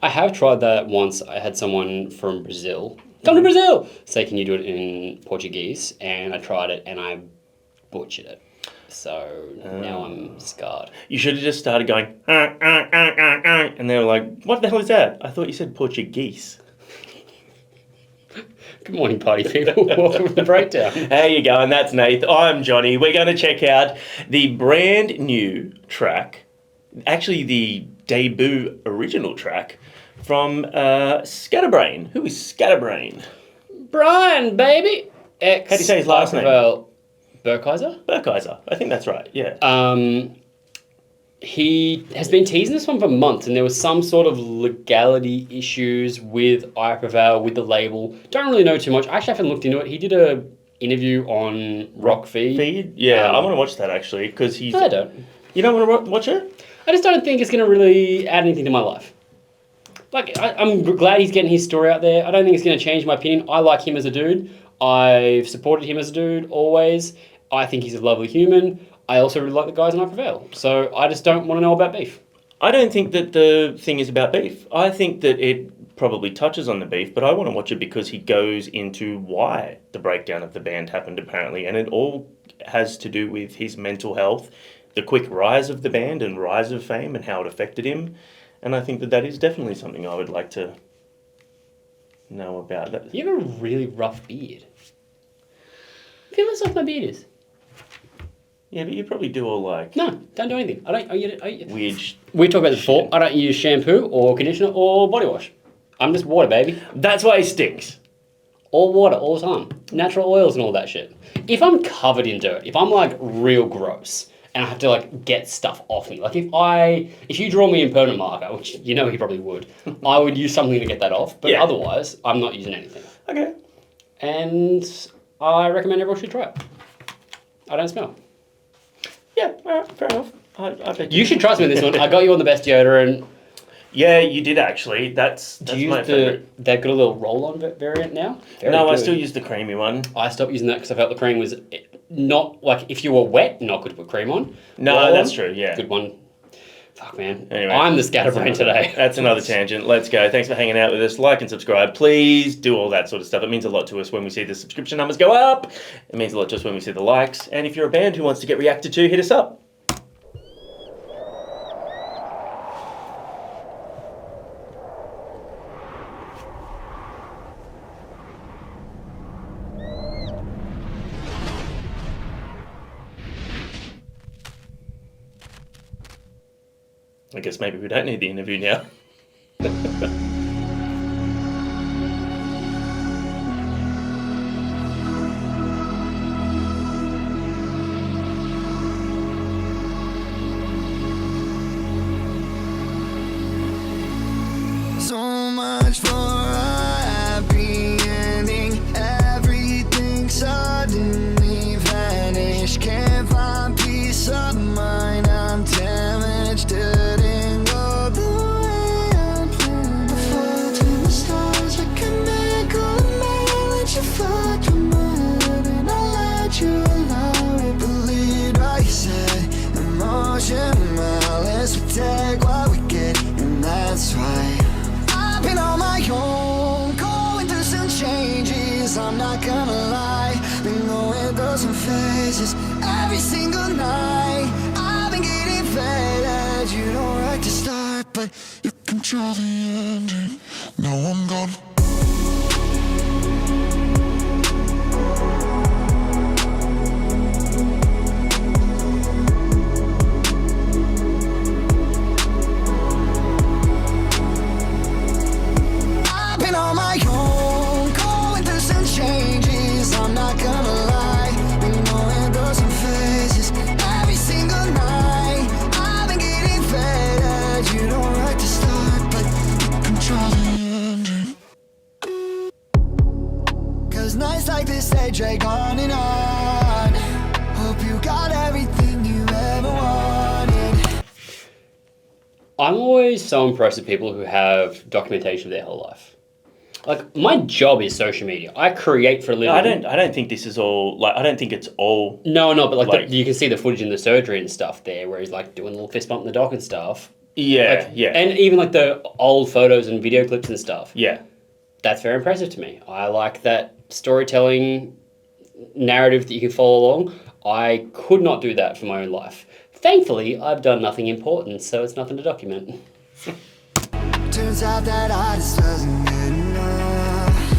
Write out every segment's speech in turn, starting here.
I have tried that once. I had someone from Brazil come to Brazil say, "Can you do it in Portuguese?" And I tried it and I butchered it. So now I'm scarred. You should have just started going, and they were like, "What the hell is that? I thought you said Portuguese." Good morning, party people. Welcome to the breakdown. How you going? That's Nath. I'm Johnny. We're going to check out the brand new track, actually the debut original track from SCATTERBRAIN. Who is SCATTERBRAIN? Brian, baby. How do you say his last name? Burkheiser? Burkheiser. I think that's right, yeah. He has been teasing this one for months, and there was some sort of legality issues with PREVAIL, with the label. Don't really know too much. I actually haven't looked into it. He did a interview on Rock Feed. Yeah, I want to watch that actually, because he's... I don't. You don't want to watch it? I just don't think it's going to really add anything to my life. Like, I'm glad he's getting his story out there. I don't think it's going to change my opinion. I like him as a dude. I've supported him as a dude, always. I think he's a lovely human. I also really like the guys in PREVAIL. So I just don't want to know about beef. I don't think that the thing is about beef. I think that it probably touches on the beef, but I want to watch it because he goes into why the breakdown of the band happened, apparently. And it all has to do with his mental health, the quick rise of the band and rise of fame and how it affected him. And I think that that is definitely something I would like to know about. You have a really rough beard. Feel how soft my beard is. Yeah, but you probably do all like... No, don't do anything. Weird... We talked about this before. I don't use shampoo or conditioner or body wash. I'm just water, baby. That's why he stinks. All water, all the time. Natural oils and all that shit. If I'm covered in dirt, if I'm like real gross and I have to like get stuff off me, like if you draw me in permanent marker, which you know he probably would, I would use something to get that off. But otherwise, I'm not using anything. Okay. And I recommend everyone should try it. I don't smell. Yeah, all right, fair enough. I bet you should trust me in this one. I got you on the best deodorant. Yeah, you did actually. That's my favourite. They've got a little roll-on variant now? No, I still use the creamy one. I stopped using that because I felt the cream was not, like, if you were wet, not good to put cream on. No, roll-on, that's true, yeah. Good one. Fuck, man. Anyway, I'm the scatterbrain today. That's another tangent. Let's go. Thanks for hanging out with us. Like and subscribe. Please do all that sort of stuff. It means a lot to us when we see the subscription numbers go up. It means a lot to us when we see the likes. And if you're a band who wants to get reacted to, hit us up. I guess maybe we don't need the interview now. So much for a happy ending. Everything suddenly vanished. Can't find peace of mind. I'm damaged. Didn't go the way I planned. I fall to the stars like an echo. Let you fly through my head, and I let you allow it. Believe what you said. Emotion, malice. We take what we get, and that's right. I've been on my own, going through some changes. I'm not gonna lie, been going through some phases. Every single night, I've been getting faded. You don't like to start, but you control the ending. Now I'm gone. On my own, going through some changes. I'm not gonna lie, been going through some phases. Every single night, I've been getting faded. You don't like to start, but you control the ending. Cause nights like this, they drag on and on. Hope you got everything you ever wanted. I'm always so impressed with people who have documentation of their whole life. Like, my job is social media. I create for a living. I don't think this is all, like, I don't think it's all... No, but like you can see the footage in the surgery and stuff there where he's like doing a little fist bump in the dock and stuff. Yeah, Like, yeah. And even like the old photos and video clips and stuff. Yeah. That's very impressive to me. I like that storytelling narrative that you can follow along. I could not do that for my own life. Thankfully, I've done nothing important, so it's nothing to document. Turns out that I just wasn't good enough.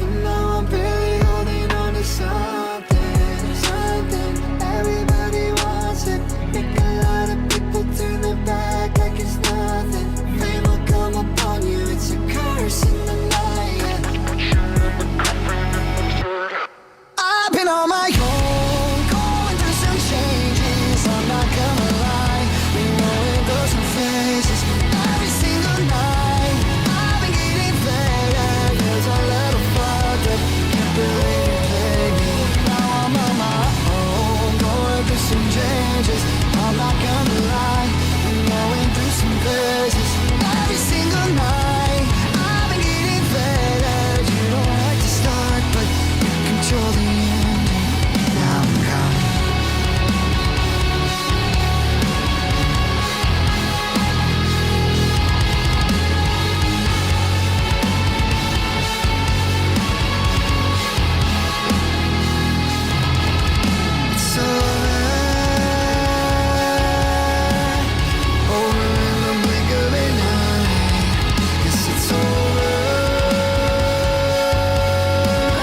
And now I'm barely holding on to something, something. Everybody wants it. Make a lot of people turn their back like it's nothing. Fame will come upon you, it's a curse in the night. I've been on my own, going through some changes. I'm not gonna lie, been going through some phases. Every single night, I've been getting better. Feels a little fucked up, can't believe you played me. Now I'm on my own, going through some changes. I'm not gonna lie, been going through some phases. Every single night, I've been getting better. You don't like to start, but you control the ending. Now I'm gone. It's over in the blink of an eye. Yes, it's over. I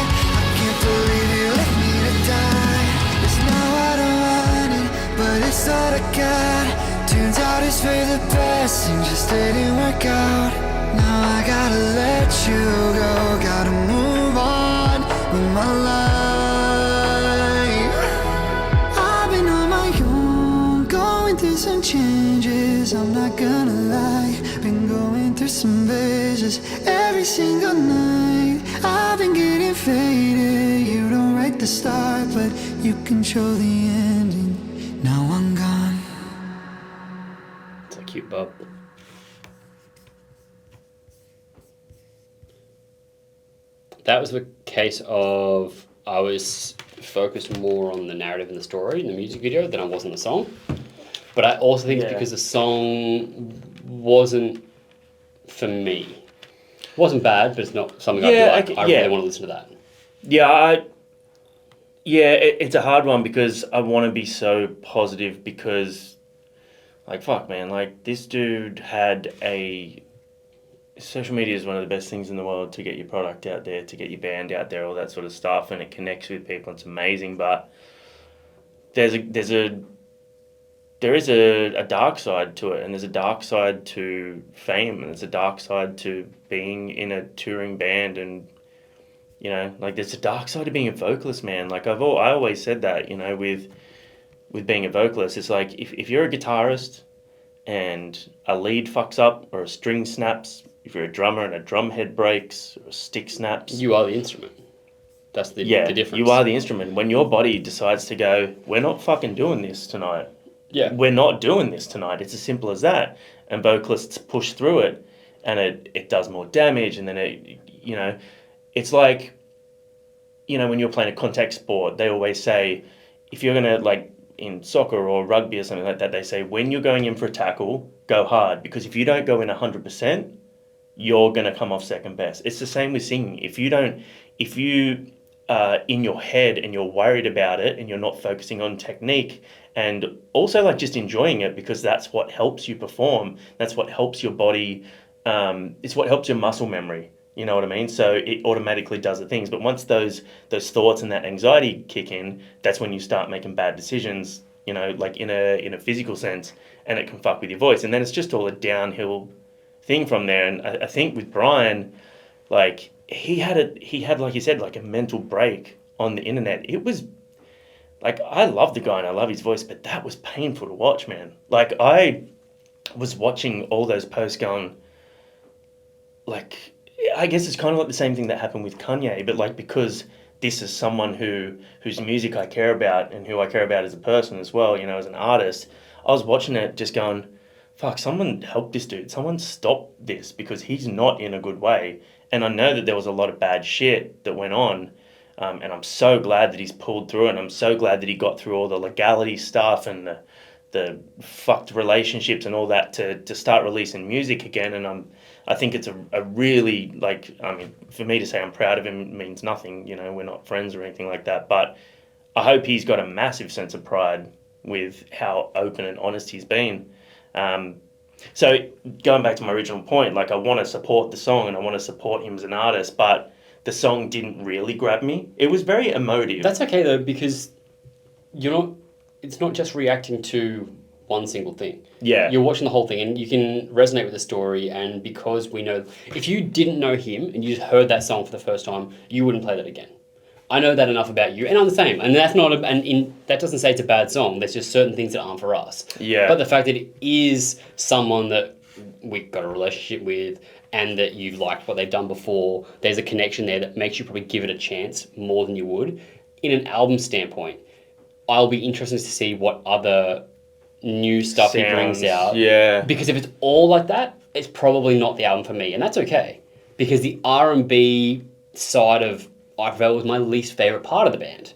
can't believe you left me to die. It's not what I wanted, but it's all I got. Turns out it's for the best, and just didn't work out. Now I gotta let you go, gotta move on with my life. I've been on my own, going through some changes. I'm not gonna lie, been going through some phases. Every single night, I've been getting faded. You don't write the start, but you control the ending. Now I'm gone. It's a cute bub. That was the case of I was focused more on the narrative and the story in the music video than I was on the song. But I also think it's Yeah. because the song wasn't for me. It wasn't bad, but it's not something I'd be Yeah, like, I yeah. really want to listen to that. It's a hard one because I want to be so positive because, like, fuck, man, like, this dude had a... Social media is one of the best things in the world to get your product out there, to get your band out there, all that sort of stuff, and it connects with people. It's amazing, but there is a dark side to it, and there's a dark side to fame, and there's a dark side to being in a touring band, and you know, like, there's a dark side to being a vocalist, man. Like, I always said that, you know, with being a vocalist, it's like if you're a guitarist and a lead fucks up or a string snaps, if you're a drummer and a drum head breaks or a stick snaps, You are the instrument. That's the difference. you are the instrument. When your body decides to go, we're not fucking doing this tonight. Yeah. We're not doing this tonight. It's as simple as that. And vocalists push through it, and it does more damage. And then it's like, you know, when you're playing a contact sport, they always say, if you're gonna, like, in soccer or rugby or something like that, they say when you're going in for a tackle, go hard, because if you don't go in 100%, you're going to come off second best. It's the same with singing. If you in your head and you're worried about it and you're not focusing on technique and also, like, just enjoying it, because that's what helps you perform. That's what helps your body. It's what helps your muscle memory. You know what I mean? So it automatically does the things. But once those thoughts and that anxiety kick in, that's when you start making bad decisions, you know, like in a physical sense, and it can fuck with your voice. And then it's just all a downhill thing from there. And I think with Brian, like, he had, like you said, like a mental break on the internet. It was, like, I love the guy and I love his voice, but that was painful to watch, man. Like, I was watching all those posts going, like, I guess it's kind of like the same thing that happened with Kanye, but, like, because this is someone whose music I care about and who I care about as a person as well, you know, as an artist, I was watching it just going, fuck, someone help this dude. Someone stop this, because he's not in a good way. And I know that there was a lot of bad shit that went on, and I'm so glad that he's pulled through it, and I'm so glad that he got through all the legality stuff and the fucked relationships and all that to start releasing music again. And I think it's a really, like, I mean, for me to say I'm proud of him means nothing. You know, we're not friends or anything like that. But I hope he's got a massive sense of pride with how open and honest he's been. So going back to my original point, like, I want to support the song and I want to support him as an artist, but the song didn't really grab me. It was very emotive. That's okay though, because it's not just reacting to one single thing. Yeah. You're watching the whole thing and you can resonate with the story, and because we know, if you didn't know him and you just heard that song for the first time, you wouldn't play that again. I know that enough about you, and I'm the same. And that's not, that doesn't say it's a bad song. There's just certain things that aren't for us. Yeah. But the fact that it is someone that we've got a relationship with, and that you've liked what they've done before, there's a connection there that makes you probably give it a chance more than you would. In an album standpoint, I'll be interested to see what other new stuff he brings out. Yeah. Because if it's all like that, it's probably not the album for me, and that's okay. Because the R&B side of iPrevail was my least favourite part of the band.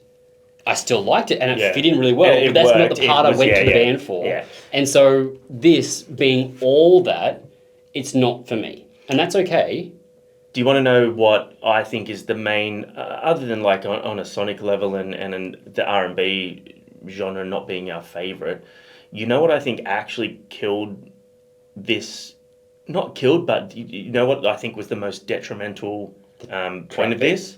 I still liked it, and it fit in really well, but that's not the part I went to the band for. Yeah. And so this being all that, it's not for me. And that's okay. Do you want to know what I think is the main, other than like on a sonic level and the R&B genre not being our favourite, you know what I think actually killed this, not killed, but you know what I think was the most detrimental point of this?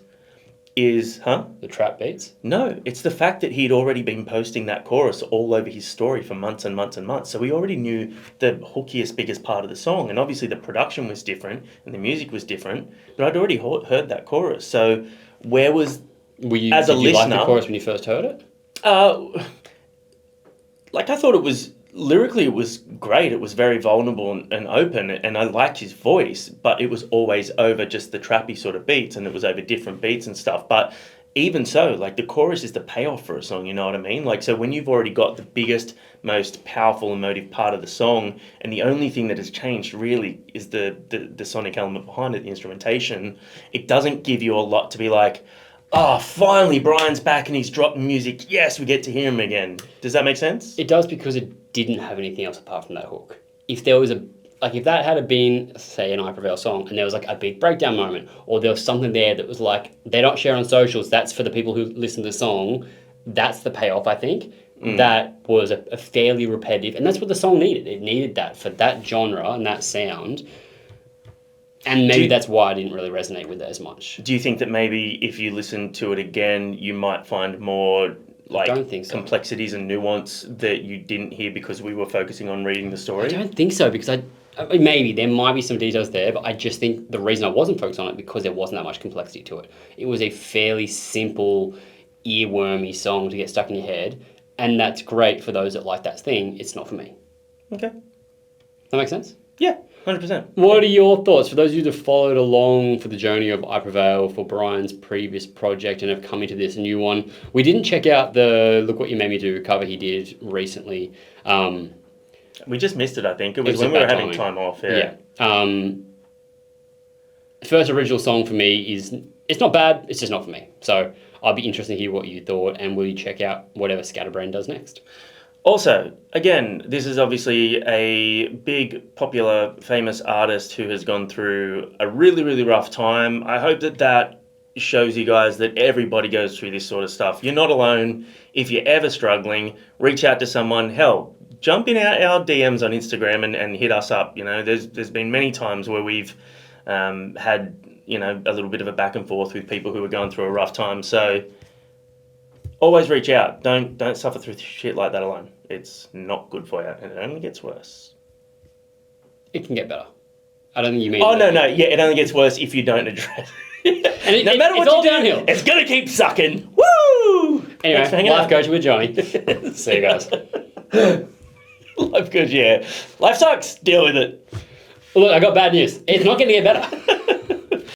Is, The trap beats? No, it's the fact that he'd already been posting that chorus all over his story for months and months and months. So we already knew the hookiest, biggest part of the song. And obviously the production was different and the music was different, but I'd already heard that chorus. So where was, Did you like the chorus when you first heard it? Like, I thought it was, lyrically it was great. It was very vulnerable and open, and I liked his voice, but it was always over just the trappy sort of beats, and it was over different beats and stuff. But even so, like, the chorus is the payoff for a song, you know what I mean? Like, so when you've already got the biggest, most powerful, emotive part of the song, and the only thing that has changed really is the sonic element behind it, the instrumentation, it doesn't give you a lot to be like, oh, finally Brian's back and he's dropping music. Yes, we get to hear him again. Does that make sense? It does, because it didn't have anything else apart from that hook. If there was if that had been, say, an iPrevail song, and there was like a big breakdown moment, or there was something there that was like, they don't share on socials, that's for the people who listen to the song, that's the payoff, I think. That was a fairly repetitive, and that's what the song needed. It needed that for that genre and that sound. And maybe that's why I didn't really resonate with it as much. Do you think that maybe if you listen to it again, you might find more like I don't think so. complexities and nuance that you didn't hear because we were focusing on reading the story? I don't think so, because I mean, maybe there might be some details there, but I just think the reason I wasn't focused on it because there wasn't that much complexity to it. It was a fairly simple, earwormy song to get stuck in your head, and that's great for those that like that thing. It's not for me. Okay. Does that make sense? Yeah, 100%. What are your thoughts for those of you that followed along for the journey of iPrevail for Brian's previous project and have come into this new one? We didn't check out the Look What You Made Me Do cover he did recently. We just missed it, I think. It was was when we were about having timing. time off. Yeah. First original song for me it's not bad, it's just not for me. So I'll be interested to hear what you thought, and will you check out whatever Scatterbrain does next? Also, again, this is obviously a big, popular, famous artist who has gone through a really, really rough time. I hope that shows you guys that everybody goes through this sort of stuff. You're not alone. If you're ever struggling, reach out to someone. Hell, jump in our DMs on Instagram and hit us up. You know, there's been many times where we've had, you know, a little bit of a back and forth with people who are going through a rough time. So always reach out. Don't suffer through shit like that alone. It's not good for you, and it only gets worse. It can get better. I don't think you mean... Oh, no. Yeah, it only gets worse if you don't address it. And no matter what it's all you do, downhill. it's going to keep sucking. Woo! Anyway, life coach with Johnny. See you guys. Life coach, yeah. Life sucks. Deal with it. Look, I got bad news. It's not going to get better.